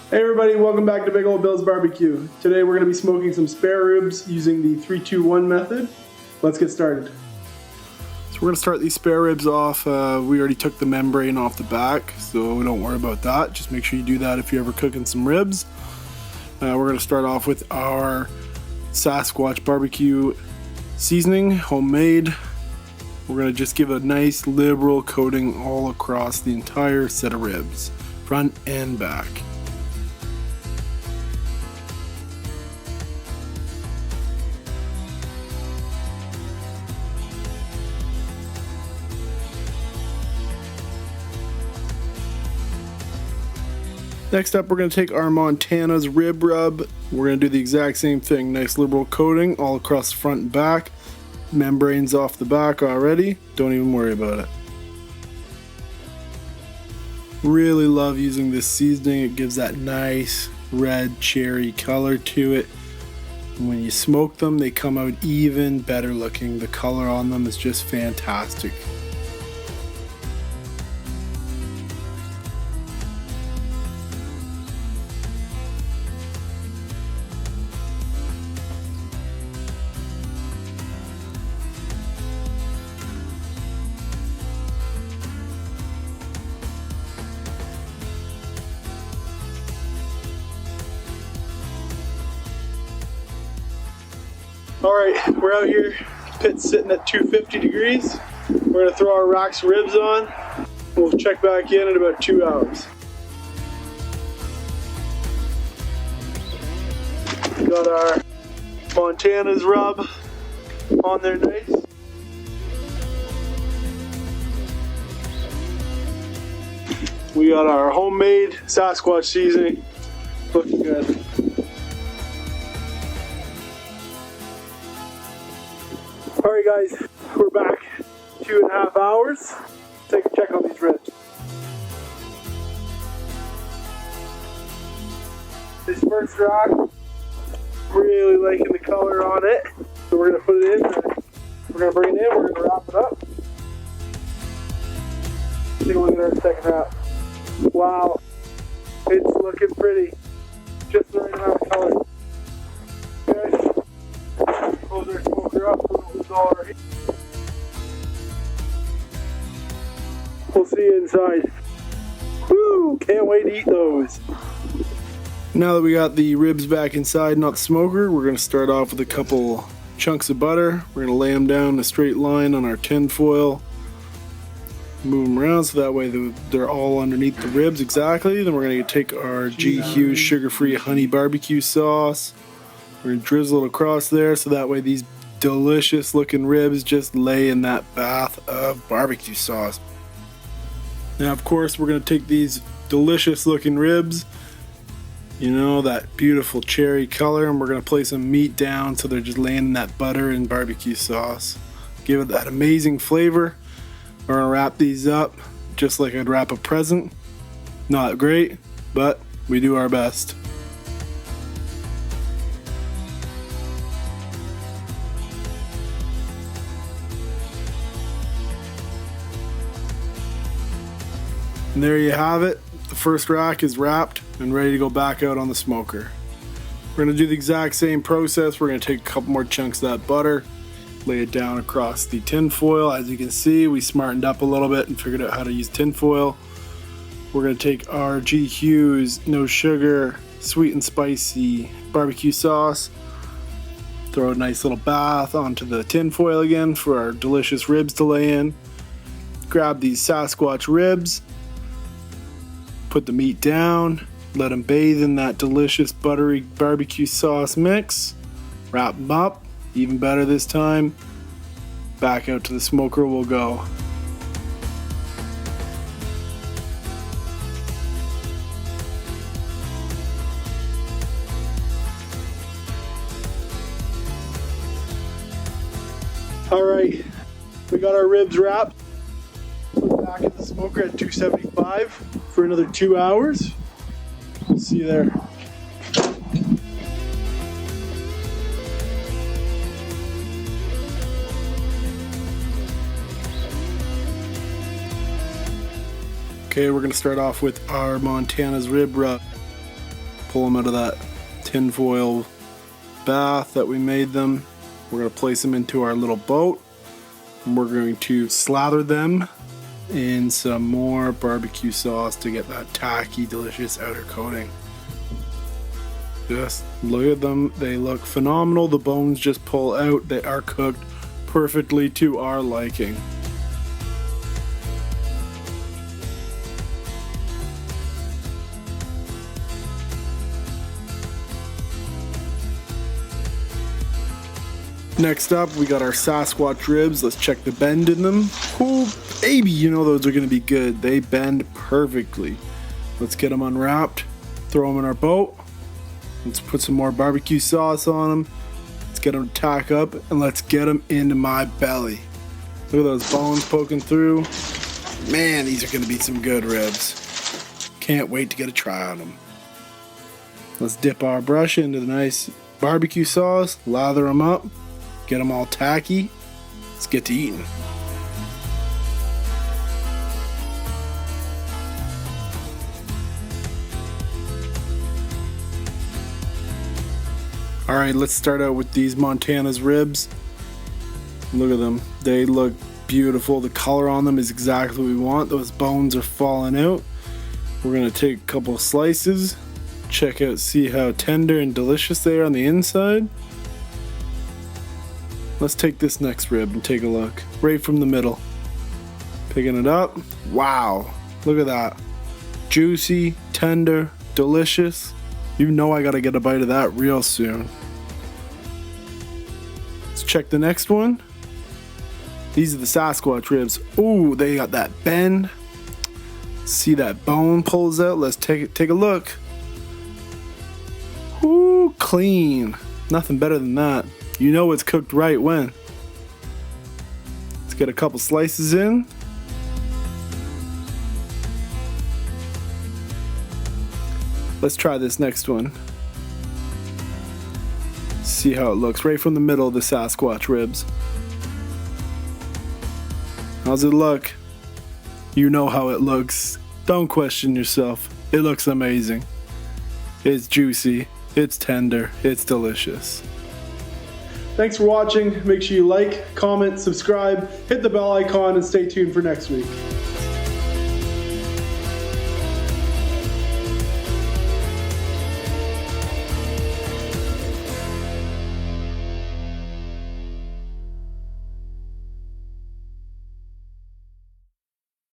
Hey everybody, welcome back to Big Old Bill's Barbecue. Today we're going to be smoking some spare ribs using the 3-2-1 method. Let's get started. So we're going to start these spare ribs off. We already took the membrane off the back, so don't worry about that. Just make sure you do that if you're ever cooking some ribs. We're going to start off with our Sasquatch barbecue seasoning, homemade. We're going to just give a nice liberal coating all across the entire set of ribs, front and back. Next up, we're going to take our Montana's rib rub. We're going to do the exact same thing. Nice liberal coating all across the front and back. Membranes off the back already. Don't even worry about it. Really love using this seasoning. It gives that nice red cherry color to it. And when you smoke them, they come out even better looking. The color on them is just fantastic. Alright, we're out here, pit's sitting at 250 degrees. We're going to throw our racks of ribs on. We'll check back in about 2 hours. Got our Montana's rub on there nice. We got our homemade Sasquatch seasoning, looking good. Alright guys, we're back 2.5 hours. Take a check on these ribs. This first rack, really liking the color on it. So we're going to put it in, we're going to bring it in, we're going to wrap it up. Take a look at our second wrap. Wow, it's looking pretty. Just the right amount of color. Okay, close our smoker up. We'll see you inside. Woo! Can't wait to eat those. Now that we got the ribs back inside, not the smoker, we're going to start off with a couple chunks of butter. We're going to lay them down in a straight line on our tin foil. Move them around so that way they're all underneath the ribs exactly. Then we're going to take our G-Hughes sugar-free honey barbecue sauce. We're going to drizzle it across there so that way these delicious looking ribs just lay in that bath of barbecue sauce. Now of course we're going to take these delicious looking ribs, you know, that beautiful cherry color, and we're going to place some meat down so they're just laying in that butter and barbecue sauce. Give it that amazing flavor. We're going to wrap these up just like I'd wrap a present. Not great, but we do our best. And there you have it. The first rack is wrapped and ready to go back out on the smoker. We're going to do the exact same process. We're going to take a couple more chunks of that butter, lay it down across the tin foil. As you can see, we smartened up a little bit and figured out how to use tin foil. We're going to take our G-Hughes no sugar sweet and spicy barbecue sauce, throw a nice little bath onto the tin foil again for our delicious ribs to lay in. Grab these Sasquatch ribs, put the meat down, let them bathe in that delicious buttery barbecue sauce mix, wrap them up, even better this time. Back out to the smoker we'll go. Alright, we got our ribs wrapped. Put back in the smoker at 275 for another 2 hours. See you there. Okay, we're going to start off with our Montana's rib rub. pull them out of that tinfoil bath that we made them. We're going to place them into our little boat. And we're going to slather them in some more barbecue sauce to get that tacky, delicious outer coating. Just look at them. They look phenomenal. The bones just pull out. They are cooked perfectly to our liking. Next up, we got our Sasquatch ribs. Let's check the bend in them. Oh, baby, you know those are going to be good. They bend perfectly. Let's get them unwrapped, throw them in our boat. Let's put some more barbecue sauce on them. Let's get them to tack up, and let's get them into my belly. Look at those bones poking through. Man, these are going to be some good ribs. Can't wait to get a try on them. Let's dip our brush into the nice barbecue sauce, lather them up. Get them all tacky. Let's get to eating. Alright, let's start out with these Montana's ribs. Look at them. They look beautiful. The color on them is exactly what we want. Those bones are falling out. We're going to take a couple of slices. Check out, see how tender and delicious they are on the inside. Let's take this next rib and take a look. Right from the middle. Picking it up. Wow. Look at that. Juicy, tender, delicious. You know I gotta get a bite of that real soon. Let's check the next one. These are the Sasquatch ribs. Ooh, they got that bend. See that bone pulls out? Let's take a look. Ooh, clean. Nothing better than that. You know it's cooked right when. Let's get a couple slices in. Let's try this next one. See how it looks right from the middle of the Sasquatch ribs. How's it look? You know how it looks. Don't question yourself. It looks amazing. It's juicy. It's tender. It's delicious. Thanks for watching. Make sure you like, comment, subscribe, hit the bell icon, and stay tuned for next week.